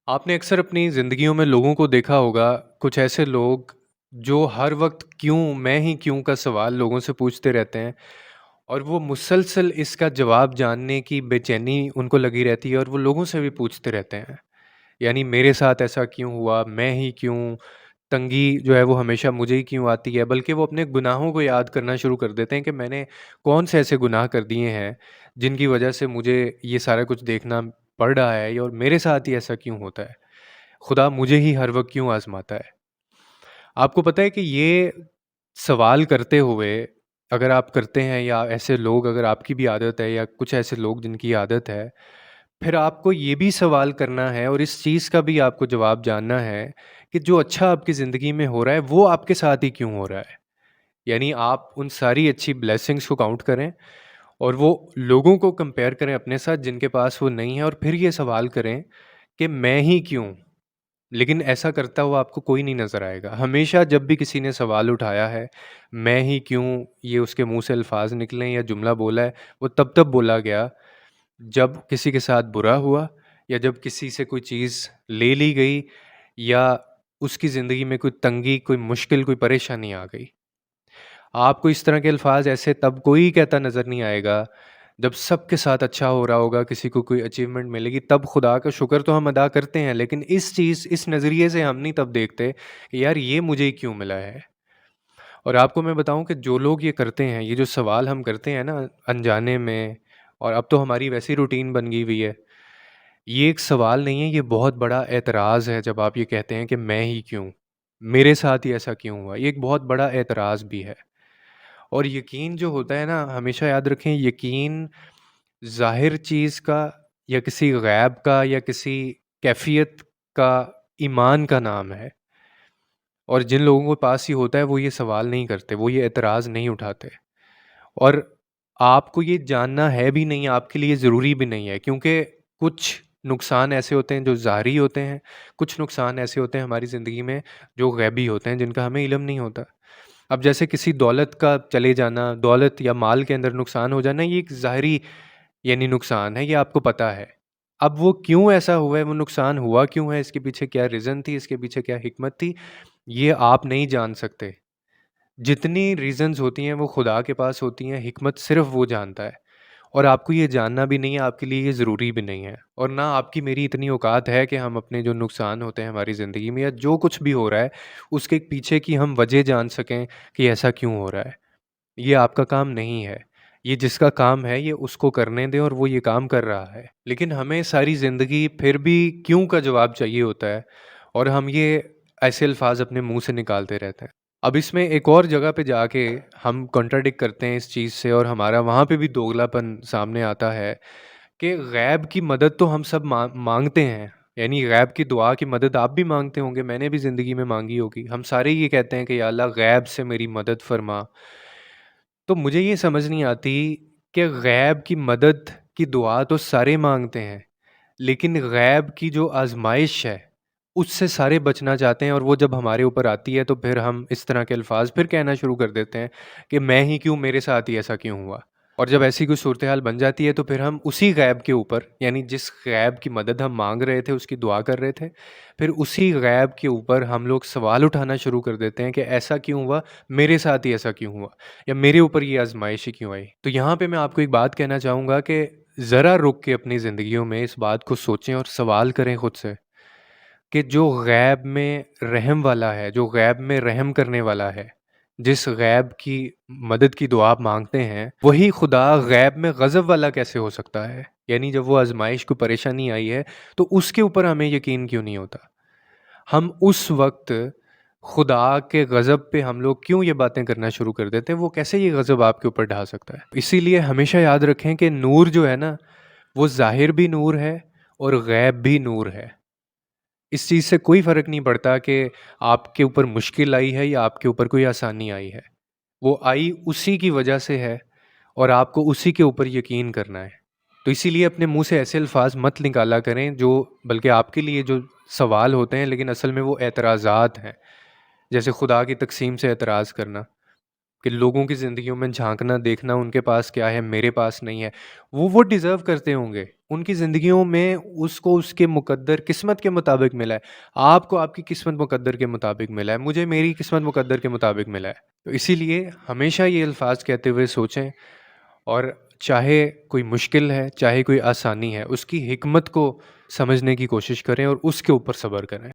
आपने अक्सर अपनी ज़िंदगियों में लोगों को देखा होगा, कुछ ऐसे लोग जो हर वक्त क्यों, मैं ही क्यों का सवाल लोगों से पूछते रहते हैं और वो मुसलसल इसका जवाब जानने की बेचैनी उनको लगी रहती है और वो लोगों से भी पूछते रहते हैं। यानी मेरे साथ ऐसा क्यों हुआ, मैं ही क्यों, तंगी जो है वो हमेशा मुझे ही क्यों आती है, बल्कि वो अपने गुनाहों को याद करना शुरू कर देते हैं कि मैंने कौन से ऐसे गुनाह कर दिए हैं जिनकी वजह से मुझे ये सारा कुछ देखना पड़ रहा है और मेरे साथ ही ऐसा क्यों होता है। खुदा मुझे ही हर वक्त क्यों आजमाता है। आपको पता है कि ये सवाल करते हुए अगर आप करते हैं या ऐसे लोग अगर आपकी भी आदत है या कुछ ऐसे लोग जिनकी आदत है, फिर आपको ये भी सवाल करना है और इस चीज़ का भी आपको जवाब जानना है कि जो अच्छा आपकी ज़िंदगी में हो रहा है वो आपके साथ ही क्यों हो रहा है। यानी आप उन सारी अच्छी ब्लेसिंग्स को काउंट करें और वो लोगों को कंपेयर करें अपने साथ जिनके पास वो नहीं है और फिर ये सवाल करें कि मैं ही क्यों। लेकिन ऐसा करता हुआ आपको कोई नहीं नज़र आएगा। हमेशा जब भी किसी ने सवाल उठाया है, मैं ही क्यों, ये उसके मुँह से अल्फ़ाज़ निकले हैं या जुमला बोला है, वो तब बोला गया जब किसी के साथ बुरा हुआ या जब किसी से कोई चीज़ ले ली गई या उसकी ज़िंदगी में कोई तंगी, कोई मुश्किल, कोई परेशानी आ गई। आपको इस तरह के अल्फ़ाज़ ऐसे तब कोई कहता नज़र नहीं आएगा, जब सबके साथ अच्छा हो रहा होगा, किसी को कोई अचीवमेंट मिलेगी, तब खुदा का शुक्र तो हम अदा करते हैं, लेकिन इस नज़रिए से हम नहीं तब देखते कि यार ये मुझे ही क्यों मिला है। और आपको मैं बताऊँ कि जो लोग ये करते हैं, ये जो सवाल हम करते हैं ना अनजाने में, और अब तो हमारी वैसी रूटीन बन गई हुई है, ये एक सवाल नहीं है, ये बहुत बड़ा एतराज़ है जब आप ये कहते हैं कि मैं ही क्यों? मेरे साथ ही ऐसा क्यों हुआ? ये एक बहुत बड़ा एतराज़ भी है। और यकीन जो होता है ना, हमेशा याद रखें, यकीन ज़ाहिर चीज़ का या किसी गैब का या किसी कैफ़ियत का, ईमान का नाम है। और जिन लोगों के पास ये होता है वो ये सवाल नहीं करते, वो ये एतराज़ नहीं उठाते। और आपको ये जानना है भी नहीं, आपके लिए ज़रूरी भी नहीं है, क्योंकि कुछ नुकसान ऐसे होते हैं जो ज़ाहरी होते हैं, कुछ नुकसान ऐसे होते हैं हमारी ज़िंदगी में जो गैबी होते हैं, जिनका हमें इल्म नहीं होता। अब जैसे किसी दौलत का चले जाना, दौलत या माल के अंदर नुकसान हो जाना, ये एक ज़ाहरी यानी नुकसान है, ये आपको पता है। अब वो क्यों ऐसा हुआ है, वो नुकसान हुआ क्यों है, इसके पीछे क्या रीज़न थी, इसके पीछे क्या हिकमत थी, ये आप नहीं जान सकते। जितनी रीज़न्स होती हैं वो खुदा के पास होती हैं, हिकमत सिर्फ़ वो जानता है। और आपको ये जानना भी नहीं है, आपके लिए ये ज़रूरी भी नहीं है। और ना आपकी मेरी इतनी औकात है कि हम अपने जो नुकसान होते हैं हमारी ज़िंदगी में या जो कुछ भी हो रहा है, उसके पीछे की हम वजह जान सकें कि ऐसा क्यों हो रहा है। ये आपका काम नहीं है। ये जिसका काम है ये उसको करने दें और वो ये काम कर रहा है। लेकिन हमें सारी ज़िंदगी फिर भी क्यों का जवाब चाहिए होता है और हम ये ऐसे अल्फ़ाज़ अपने मुँह से निकालते रहते हैं। अब इसमें एक और जगह पे जाके हम कॉन्ट्राडिक्ट करते हैं इस चीज़ से और हमारा वहाँ पे भी दोगलापन सामने आता है कि गैब की मदद तो हम सब माँगते हैं। यानी गैब की दुआ की मदद आप भी माँगते होंगे, मैंने भी ज़िंदगी में माँगी होगी। हम सारे ये कहते हैं कि या अल्लाह गैब से मेरी मदद फ़रमा। तो मुझे ये समझ नहीं आती कि गैब की मदद की दुआ तो सारे माँगते हैं, लेकिन गैब की जो आज़माइश है, उससे सारे बचना चाहते हैं और वो जब हमारे ऊपर आती है तो फिर हम इस तरह के अल्फ़ाज़ फिर कहना शुरू कर देते हैं कि मैं ही क्यों, मेरे साथ ही ऐसा क्यों हुआ? और जब ऐसी कोई सूरत हाल बन जाती है तो फिर हम उसी गैब के ऊपर, यानी जिस गैब की मदद हम माँग रहे थे, उसकी दुआ कर रहे थे, फिर उसी गैब के ऊपर हम लोग सवाल उठाना शुरू कर देते हैं कि ऐसा क्यों हुआ? मेरे साथ ही ऐसा क्यों हुआ? या मेरे ऊपर ये आज़माइश क्यों आई? तो यहाँ पे मैं आपको एक बात कहना चाहूँगा कि ज़रा रुक के अपनी ज़िंदगियों में इस बात को सोचें और सवाल करें खुद से कि जो गैब में रहम वाला है, जो गैब में रहम करने वाला है, जिस गैब की मदद की दुआ आप माँगते हैं, वही खुदा गैब में गज़ब वाला कैसे हो सकता है? यानी जब वो आज़माइश को परेशानी आई है, तो उसके ऊपर हमें यकीन क्यों नहीं होता? हम उस वक़्त खुदा के गज़ब पे हम लोग क्यों ये बातें करना शुरू कर देते हैं? वो कैसे ये गज़ब आपके ऊपर ढा सकता है? इसीलिए हमेशा याद रखें कि नूर जो है ना, वो ज़ाहिर भी नूर है और गैब भी नूर है। इस चीज़ से कोई फ़र्क नहीं पड़ता कि आपके ऊपर मुश्किल आई है या आपके ऊपर कोई आसानी आई है। वो आई उसी की वजह से है और आपको उसी के ऊपर यकीन करना है। तो इसीलिए अपने मुँह से ऐसे अल्फ़ाज़ मत निकाला करें जो, बल्कि आपके लिए जो सवाल होते हैं लेकिन असल में वो एतराज़ात हैं। जैसे खुदा की तक़सीम से एतराज़ करना। کہ لوگوں کی زندگیوں میں جھانکنا، دیکھنا ان کے پاس کیا ہے، میرے پاس نہیں ہے، وہ ڈیزرو کرتے ہوں گے، ان کی زندگیوں میں اس کو اس کے مقدر قسمت کے مطابق ملا ہے، آپ کو آپ کی قسمت مقدر کے مطابق ملا ہے، مجھے میری قسمت مقدر کے مطابق ملا ہے. تو اسی لیے ہمیشہ یہ الفاظ کہتے ہوئے سوچیں، اور چاہے کوئی مشکل ہے، چاہے کوئی آسانی ہے، اس کی حکمت کو سمجھنے کی کوشش کریں اور اس کے اوپر صبر کریں.